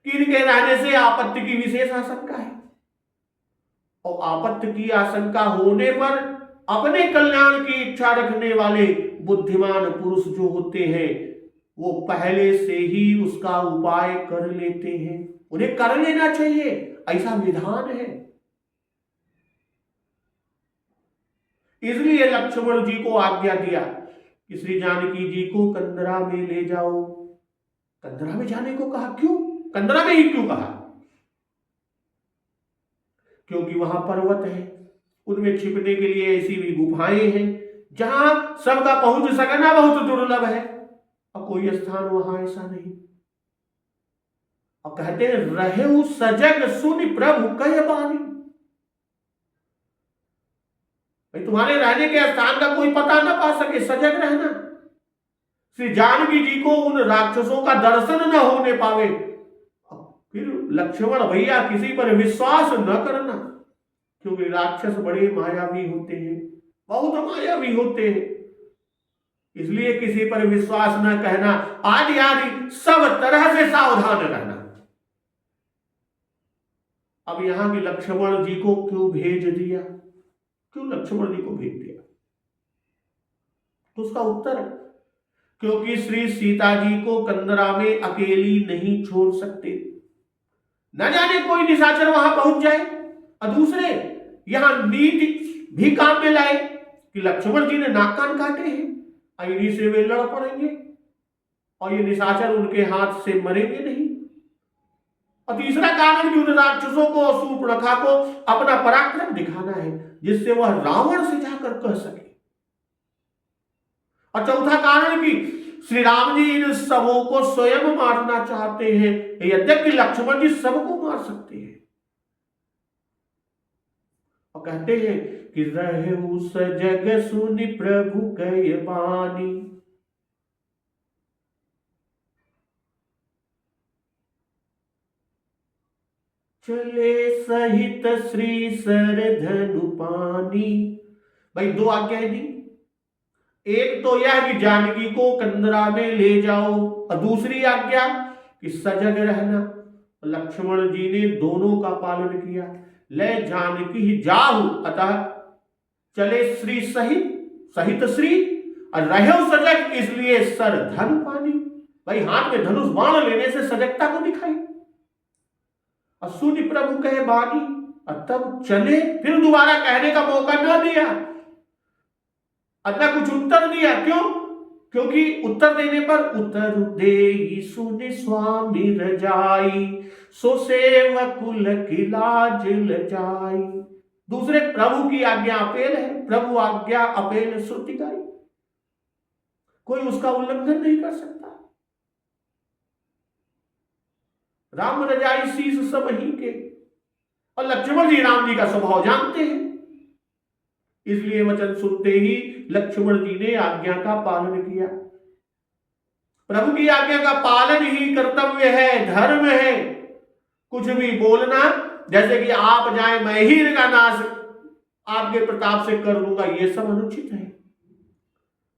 कि इनके रहने से आपत्ति की विशेष आशंका है, और आपत्ति की आशंका होने पर अपने कल्याण की इच्छा रखने वाले बुद्धिमान पुरुष जो होते हैं, वो पहले से ही उसका उपाय कर लेते हैं। उन्हें कर लेना चाहिए, ऐसा विधान है। इसलिए लक्ष्मण जी को आज्ञा दिया कि श्री जानकी जी को कंदरा में ले जाओ। कंदरा में जाने को कहा, क्यों? कंदरा में ही क्यों कहा? क्योंकि वहां पर्वत है, उनमें छिपने के लिए ऐसी भी गुफाएं हैं जहां सबका पहुंच सकना बहुत दुर्लभ है, और कोई स्थान वहां ऐसा नहीं। और कहते हैं रहे सजग सुनि प्रभु कह बानी। भाई तुम्हारे रहने के स्थान का कोई पता ना पा सके, सजग रहना। श्री जानकी जी को उन राक्षसों का दर्शन न होने पावे, फिर लक्ष्मण भैया किसी पर विश्वास न करना, क्योंकि राक्षस बड़े मायावी होते हैं, बहुत मायावी होते हैं। इसलिए किसी पर विश्वास न कहना, आदि आदि सब तरह से सावधान रहना। अब यहां भी लक्ष्मण जी को क्यों भेज दिया? क्यों लक्ष्मण जी को भेज दिया? तो उसका उत्तर, क्योंकि श्री सीता जी को कंदरा में अकेली नहीं छोड़ सकते। न जाने कोई निशाचर वहां पहुंच जाए, और दूसरे यहां नीति भी काम में लाए कि लक्ष्मण जी ने नाक कान काटे हैं, इन्हीं से वे लड़ पड़ेंगे और ये निशाचर उनके हाथ से मरेंगे नहीं। और तीसरा कारण कि उन राक्षसों को, सूर्पनखा को अपना पराक्रम दिखाना है, जिससे वह रावण से जाकर कह सके। और चौथा कारण कि श्री राम जी इन सबों को स्वयं मारना चाहते हैं, यद्यपि लक्ष्मण जी सबको मार सकते हैं। और कहते हैं कि रहु सजग सुनि प्रभु कह बानी। चले सहित श्री सर धनु पानी। भाई दो आज्ञाएं दी, एक तो यह कि जानकी को कंदरा में ले जाओ, और दूसरी आज्ञा कि सजग रहना। लक्ष्मण जी ने दोनों का पालन किया। ले जानकी जाहु, अतः चले श्री सहित, सहित श्री, और रहे सजग, इसलिए सर धन पानी। भाई हाथ में धनुष बाण लेने से सजगता को दिखाई। और सुनि प्रभु कहे बानी, और तब चले। फिर दोबारा कहने का मौका न दिया, अतः कुछ उत्तर दिया। क्यों? क्योंकि उत्तर देने पर उत्तर दे सुनि स्वामी रजाई, सो सेवकुल की लाज लजाई। दूसरे प्रभु की आज्ञा अपेल है, प्रभु आज्ञा अपेल श्रुति गाई, कोई उसका उल्लंघन नहीं कर सकता। राम रजाई शीस सब ही के। और लक्ष्मण जी राम जी का स्वभाव जानते हैं, इसलिए वचन सुनते ही लक्ष्मण जी ने आज्ञा का पालन किया। प्रभु की आज्ञा का पालन ही कर्तव्य है, धर्म है। कुछ भी बोलना, जैसे कि आप जाए मैं ही इनका नाश आपके प्रताप से कर दूंगा, यह सब अनुचित है।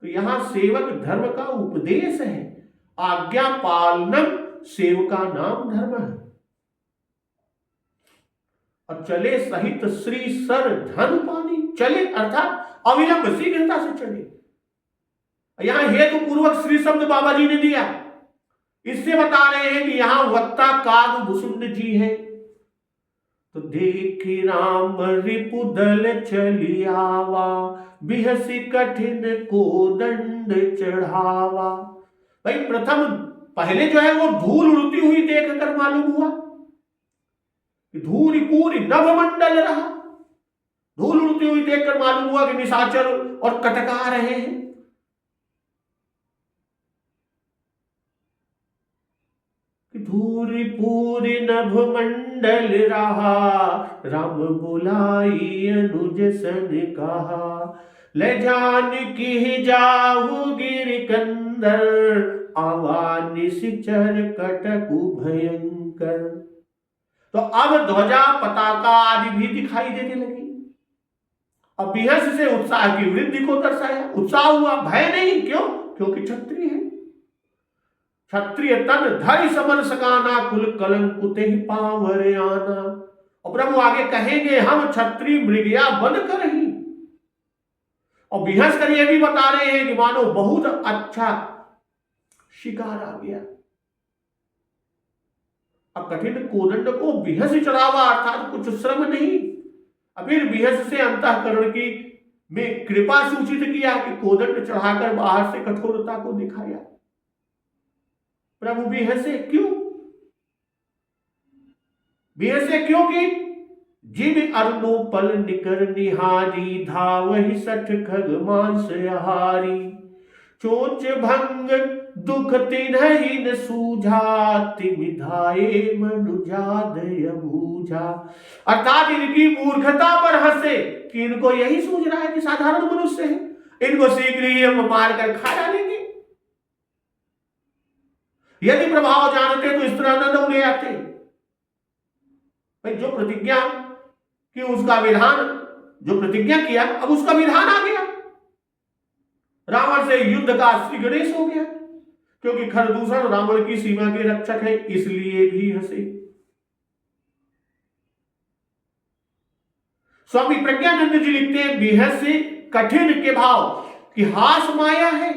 तो यहां सेवक धर्म का उपदेश है। आज्ञा पालनम सेवका नाम धर्म है। और चले सहित श्री सर धन पानी। चले अर्थात अविलंब, शीघ्रता से चले। यहां हेतु पूर्वक श्री शब्द बाबा जी ने दिया, इससे बता रहे हैं कि यहां वक्ता काग भुसुंड जी है। तो देखी राम रिपुदल चली आवा, बिहसी कठिन को दंड चढ़ावा। भाई प्रथम पहले जो है वो धूल उड़ती हुई देखकर मालूम हुआ, धूल पूरी नभमंडल रहा। धूल उड़ती हुई देखकर मालूम हुआ कि निशाचर और कटका रहे हैं। धूरी पूरी नभ मंडल रहा, राम बुलाई अनुज सन कहा। ले जान की जाहु गिर कंदर, आवा निश्चर कटकु भयंकर। तो अब ध्वजा पताका आदि भी दिखाई देने लगी। अब बिहस से उत्साह की वृद्धि को दर्शाया। उत्साह हुआ, भय नहीं। क्यों? क्योंकि क्षत्रिय है। क्षत्रिय तन धरि समर सकाना, कुल कलंकुते ही पावर आना। और प्रभु आगे कहेंगे, हम क्षत्रिय मृगया बन कर ही। और बिहस कर ये भी बता रहे हैं कि मानो बहुत अच्छा शिकार आ गया। अब कठिन कोदंड को बिहस चढ़ावा, अर्थात कुछ श्रम नहीं। अब फिर बिहस से अंतःकरण की में कृपा सूचित किया कि कोदंड चढ़ाकर बाहर से कठोरता को दिखाया। प्रभु बिहसे क्यों? बिहसे क्योंकि जिन अरुणो पल निकर निहारी, धावहि सठ खग मांस आहारी। चोच भंग दुख तिन्हि न सूझा, तिमिधाये मनुजादय बूझा। अर्थात इनकी मूर्खता पर हंसे कि इनको यही सूझ रहा है कि साधारण मनुष्य है, इनको शीघ्र ही हम मार कर खा डालेंगे। यदि प्रभाव जानते तो इस तरह न उड़े आते। भाई जो प्रतिज्ञा कि उसका विधान, जो प्रतिज्ञा किया, अब उसका विधान आ गया। रावण से युद्ध का श्री गणेश हो गया, क्योंकि खरदूषण रावण की सीमा के रक्षक है, इसलिए भी हंसे। स्वामी प्रज्ञानंद जी लिखते हैं, बिहस से कठिन के भाव कि हास माया है।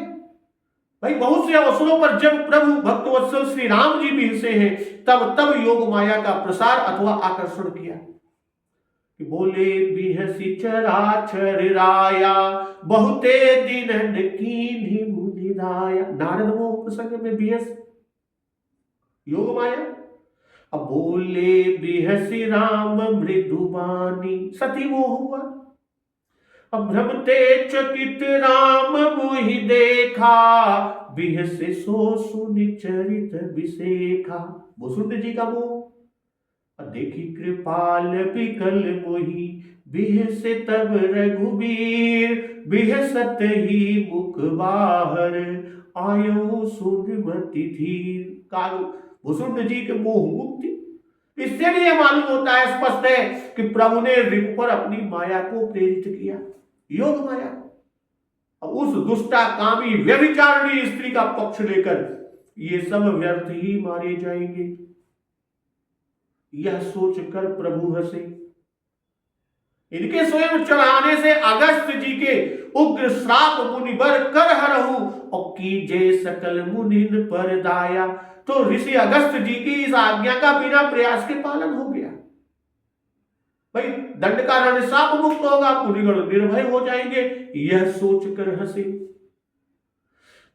भाई बहुत से अवसरों पर जब प्रभु भक्तवत्सल श्री राम जी बिहसे हैं, तब योग माया का प्रसार अथवा आकर्षण किया। कि बोले बिहसी चराचर राया, बहुते दिन कीन्ही मुनि दाया। नारद वो प्रसंग में बिहस योग माया। अब बोले बिहसी राम मृदुबानी, सती वो हुआ। अब भ्रमते चकित राम मोहि देखा, बिहसे सो सुनि चरित बिसेखा। वसुदेव जी का वो देखी कृपाल पिकल मोही, बिहसे तब रघुबीर। बिहसत ही मुख बाहर, आयो सुनमति धीर। वसुदेव जी के मोह मुक्ति। इससे भी यह मालूम होता है, स्पष्ट है कि प्रभु ने रिपु पर अपनी माया को प्रेरित किया, योग माया। अब उस दुष्टा कामी व्यभिचारिणी स्त्री का पक्ष लेकर ये सब व्यर्थ ही मारे जाएंगे, यह सोचकर प्रभु हंसे। इनके स्वयं चढ़ाने से अगस्त जी के उग्र श्राप मुनिवर कर हरहु, और कीजे सकल मुनिन पर दाया। तो ऋषि अगस्त जी की इस आज्ञा का बिना प्रयास के पालन हो गया। भाई दंड का रण शाप मुक्त होगा, मुनिगण निर्भय हो जाएंगे, यह सोचकर हंसे।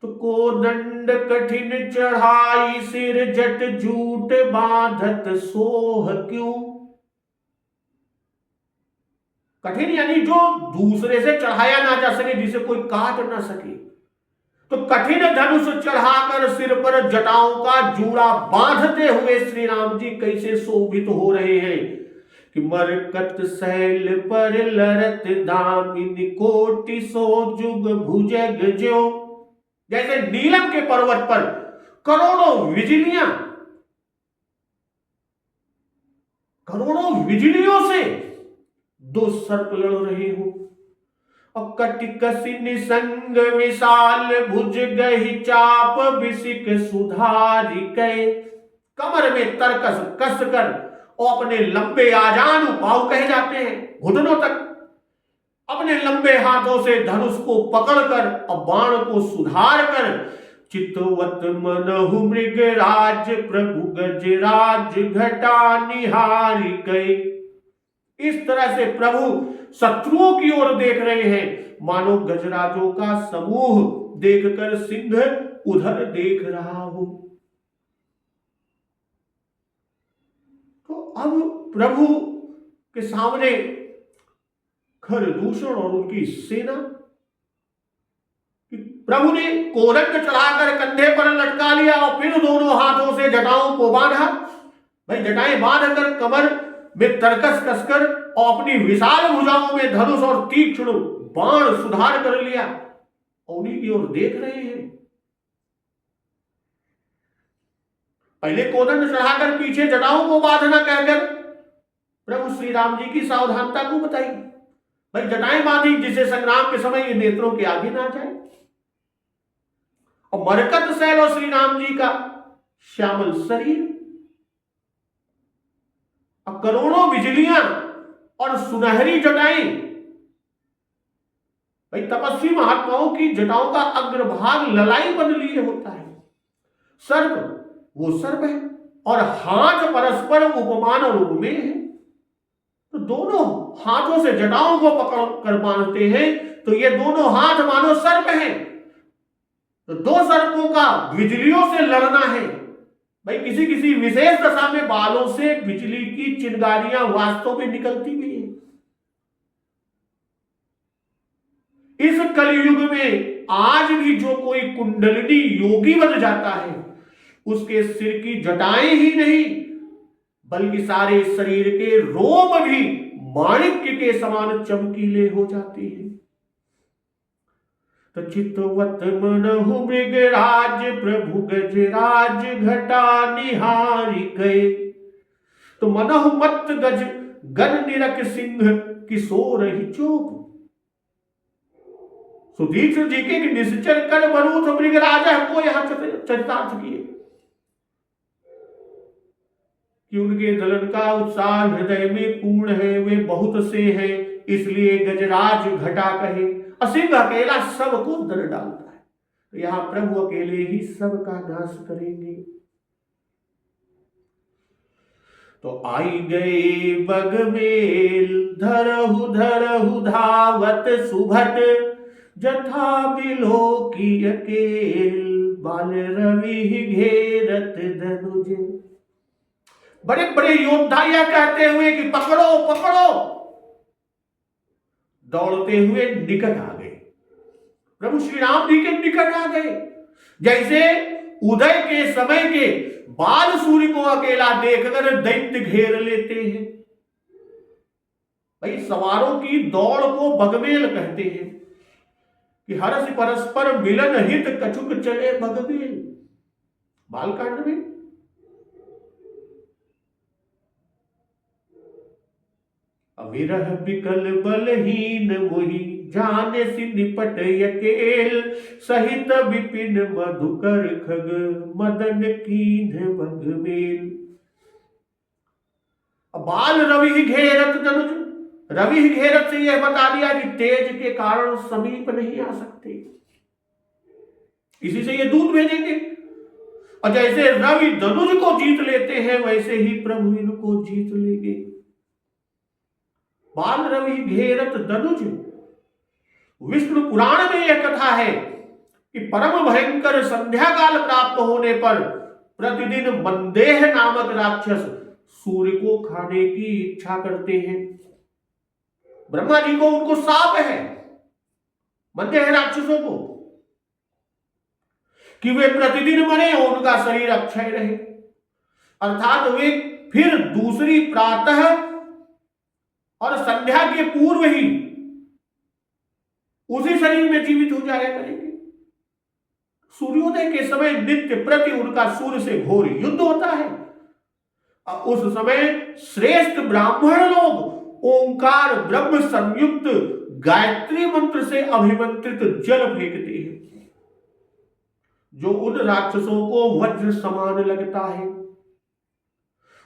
तो कोदंड कठिन चढ़ाई, सिर जट जूट बांधत सोह क्यों। कठिन यानी जो दूसरे से चढ़ाया ना जा सके, जिसे कोई काट ना सके। तो कठिन धनुष चढ़ाकर सिर पर जटाओं का जूड़ा बांधते हुए श्री राम जी कैसे शोभित हो रहे हैं कि मरकत शैल पर लरत दामिनी, कोटि सो जुग भुजग ज्यो। जैसे नीलम के पर्वत पर करोड़ों विजलियों से दो सर्प लड़ रहे हो। और कटिकसी निसंग विशाल, भुज गही चाप बिसिक सुधारी कै। कमर में तरकस कस कर और अपने लंबे आजानु पांव कहे जाते हैं, घुटनों तक अपने लंबे हाथों से धनुष को पकड़कर और बाण को सुधार कर, चितवत मनहु मृग राज, प्रभु गजराज घटा निहारी कै। इस तरह से प्रभु शत्रुओं की ओर देख रहे हैं, मानो गजराजों का समूह देखकर सिंह उधर देख रहा हो। तो अब प्रभु के सामने खरदूषण और उनकी सेना, प्रभु ने कोदंड चढ़ाकर कंधे पर लटका लिया और फिर दोनों हाथों से जटाओं को बांधा। भाई जटाएं बांध कर कमर में तरकस कसकर और अपनी विशाल भुजाओं में धनुष और तीक्ष्ण बाण सुधार कर लिया और उन्हीं की ओर देख रहे हैं। पहले कोदंड चढ़ाकर पीछे जटाओं को बांधना कहकर प्रभु श्री राम जी की सावधानता को बताई। भाई जटाएं बांधी जिसे संग्राम के समय ये नेत्रों के आगे ना जाए। और मरकत शैल और श्री राम जी का श्यामल शरीर, अब करोड़ों बिजलियां और सुनहरी जटाएं। भाई तपस्वी महात्माओं की जटाओं का अग्रभाग ललाई बन लिए होता है। सर्प वो सर्प है और हाथ परस्पर उपमान और उपमेय है। तो दोनों हाथों से जटाओं को पकड़ कर बांधते हैं तो ये दोनों हाथ मानो सर्प हैं। तो दो सर्पों का बिजलियों से लड़ना है। भाई किसी किसी विशेष दशा में बालों से बिजली की चिंगारियां वास्तव में निकलती भी है। इस कलयुग में आज भी जो कोई कुंडलिनी योगी बन जाता है उसके सिर की जटाएं ही नहीं बल्कि सारे शरीर के रोम भी माणिक्य के समान चमकीले हो जाते हैं। तो चितवत मनहु मृगराज प्रभु गजराज घटा निहारी गए। तो मनहु मत गज गन निरक सिंह किशोर ही चोप। सुधीक्षण जी के निश्चर कर बरूथ मृगराज हमको यहां चरितार्थ किए कि उनके दलन का उत्साह हृदय में पूर्ण है, वे बहुत से हैं इसलिए गजराज घटा कहे। असिंह अकेला सबको दर डालता है। तो यहां प्रभु अकेले ही सबका नाश करेंगे। तो आई गए बगमेल धरहु धावत सुभट जथा बिलो की अकेल बाल रवि घेरत धनुज। बड़े बड़े योद्धा यह कहते हुए कि पकड़ो पकड़ो दौड़ते हुए निकट आ गए। प्रभु श्री राम जी के निकट आ गए। जैसे उदय के समय के बाल सूर्य को अकेला देखकर दैत्य घेर लेते हैं। भाई सवारों की दौड़ को बगमेल कहते हैं कि हर्ष परस्पर मिलन हित कछुक चले बगमेल। बालकांड में अविरह बिकल बलहीन मोहि जाने सि निपट अकेल सहित विपिन मधुकर खग मदन कीन बगमेल। बाल रवि घेरत धनुज। रवि घेरत से यह बता दिया कि तेज के कारण समीप नहीं आ सकते, इसी से ये दूत भेजेंगे। और जैसे रवि धनुज को जीत लेते हैं वैसे ही प्रभु इनको जीत लेंगे। बाल रवि घेरत धनुज। विष्णु पुराण में यह कथा है कि परम भयंकर संध्या काल प्राप्त होने पर प्रतिदिन मंदेह नामक राक्षस सूर्य को खाने की इच्छा करते हैं। ब्रह्मा जी को उनको शाप है मंदेह राक्षसों को कि वे प्रतिदिन मरे और उनका शरीर अक्षय रहे, अर्थात वे फिर दूसरी प्रातः और संध्या के पूर्व ही उसी शरीर में जीवित हो जाया करेंगे। सूर्योदय के समय नित्य प्रति उनका सूर्य से घोर युद्ध होता है। उस समय श्रेष्ठ ब्राह्मण लोग ओंकार ब्रह्म संयुक्त गायत्री मंत्र से अभिमंत्रित जल फेंकते हैं जो उन राक्षसों को वज्र समान लगता है।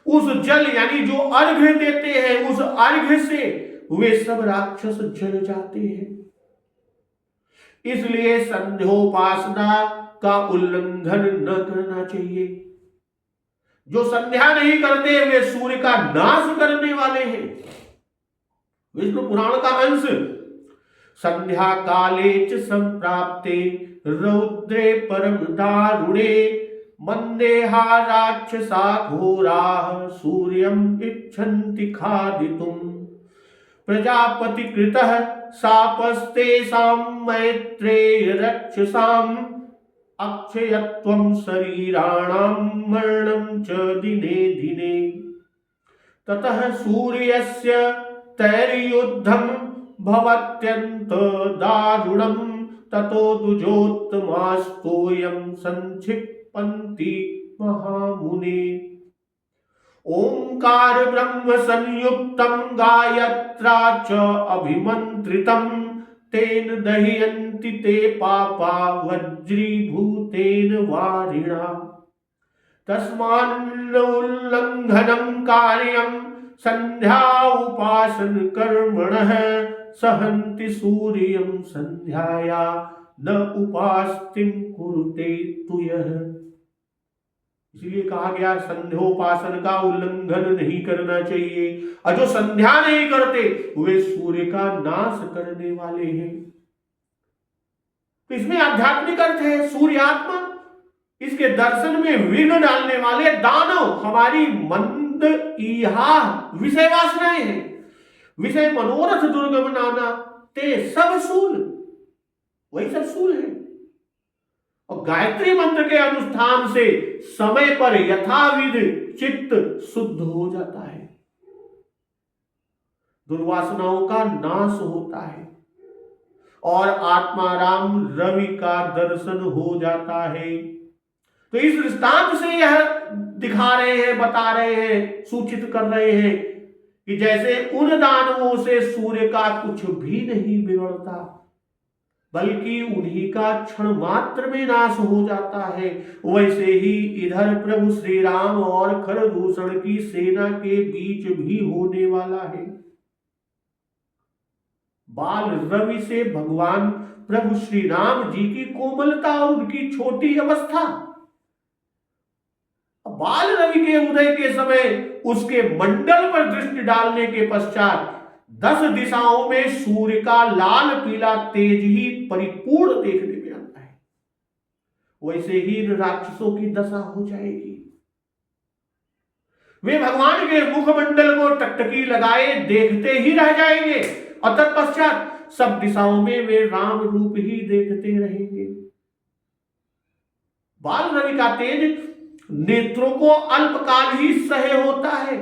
उस जल यानी जो अर्घ्य देते हैं उस अर्घ्य से वे सब राक्षस जल जाते हैं। इसलिए संध्योपासना का उल्लंघन न करना चाहिए। जो संध्या नहीं करते वे सूर्य का नाश करने वाले हैं। विष्णु पुराण का अंश संध्या काले च संप्राप्ते रौद्रे परम दारुणे मंदेहा राक्षसा घोराः सूर्यं इच्छन्ति खादितुम् प्रजापति कृतः शापस्तेषां मैत्रेय रक्षसां अक्षयत्वं शरीराणां मरणं च दिने दिने। ततः सूर्यस्य तैर्युद्धं भवत्यन्त दारुणं। ततो दुजोत्तमास्तोयं संक्षिप्पन्ति महामुने। ओंकार ब्रह्म संयुक्तं गायत्रा च अभिमंत्रितं। तेन दह्यन्ति ते पापा वज्रीभूतेन वारिणा। तस्मान्न उल्लंघनं कार्यं संध्या उपासन कर्मणः। सहन्ति सूर्यं संध्याया न उपास्तिं कुरुते तु यः। इसलिए कहा गया संध्योपासन का उल्लंघन नहीं करना चाहिए, और जो संध्या नहीं करते वे सूर्य का नाश करने वाले हैं। तो इसमें आध्यात्मिक अर्थ है। सूर्य आत्मा, इसके दर्शन में विघ्न डालने वाले दानव हमारी मंद इहा विषय वासनाएं हैं। विषय मनोरथ दुर्गमनाना ते सब सूल, वही सब सूल है। और गायत्री मंत्र के अनुष्ठान से समय पर यथाविध चित्त शुद्ध हो जाता है, दुर्वासनाओं का नाश होता है और आत्माराम रवि का दर्शन हो जाता है। तो इस दृष्टांत से यह दिखा रहे हैं, बता रहे हैं, सूचित कर रहे हैं कि जैसे उन दानवों से सूर्य का कुछ भी नहीं बिगड़ता, बल्कि उन्हीं का क्षण मात्र में नाश हो जाता है, वैसे ही इधर प्रभु श्री राम और खरदूषण की सेना के बीच भी होने वाला है। बाल रवि से भगवान प्रभु श्री राम जी की कोमलता और उनकी छोटी अवस्था, बाल रवि के उदय के समय उसके मंडल पर दृष्टि डालने के पश्चात 10 दिशाओं में सूर्य का लाल पीला तेज ही परिपूर्ण देखने में आता है, वैसे ही इन राक्षसों की दशा हो जाएगी। वे भगवान के मुखमंडल को टकटकी लगाए देखते ही रह जाएंगे और तत्पश्चात सब दिशाओं में वे राम रूप ही देखते रहेंगे। बाल रवि का तेज नेत्रों को अल्पकाल ही सहे होता है,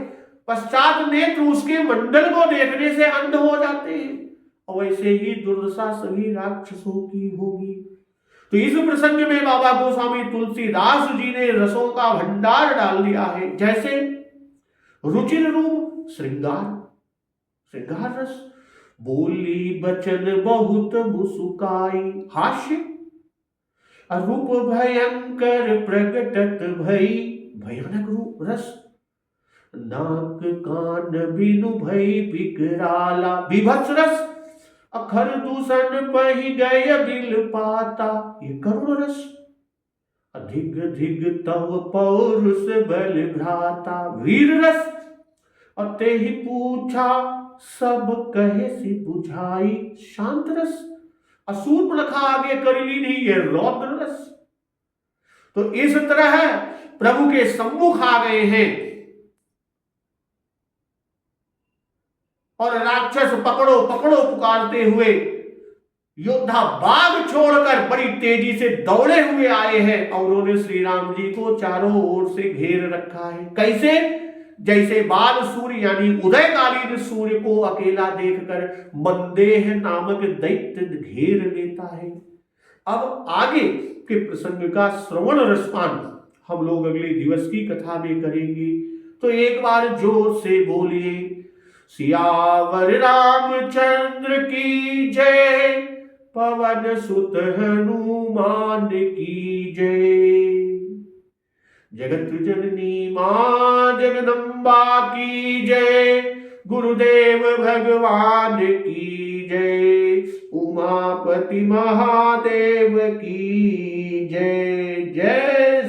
पश्चात नेत्र उसके मंडल को देखने से अंध हो जाते हैं, और वैसे ही दुर्दशा सभी राक्षसों की होगी। तो इस प्रसंग में बाबा गोस्वामी तुलसीदास जी ने रसों का भंडार डाल दिया है। जैसे रुचिर रूप श्रृंगार, श्रृंगार रस, बोली बचन बहुत मुसुकाई, हास्य, रूप भयंकर प्रगटत भई, भयानक रूप रस, नाक कान बिनु भई बिकराला, विभत्स रस, अखर दूषण पहि गय बिल पाता, ये करुण रस, अधिक धिग तव पौरुष बल भ्राता, वीर रस, अते ही पूछा सब कहे सी बुझाई, शांत रस, असूर लखा आगे करी नहीं, ये रौद्र रस। तो इस तरह प्रभु के सम्मुख आ गए हैं और राक्षस पकड़ो पकड़ो पुकारते हुए योद्धा बाग छोड़कर बड़ी तेजी से दौड़े हुए आए हैं और उन्होंने श्री राम जी को चारों ओर से घेर रखा है। कैसे? जैसे बाल सूर्य यानी उदयकालीन सूर्य को अकेला देखकर मंदेह नामक दैत्य घेर लेता है। अब आगे के प्रसंग का श्रवण रसपान हम लोग अगले दिवस की कथा में करेंगे। तो एक बार जोर से बोलिए, सियावर रामचंद्र की जय, पवन सुत हनुमान की जय। जगत जननी मां जगदम्बा की जय, गुरुदेव भगवान की जय, उमापति महादेव की जय। जय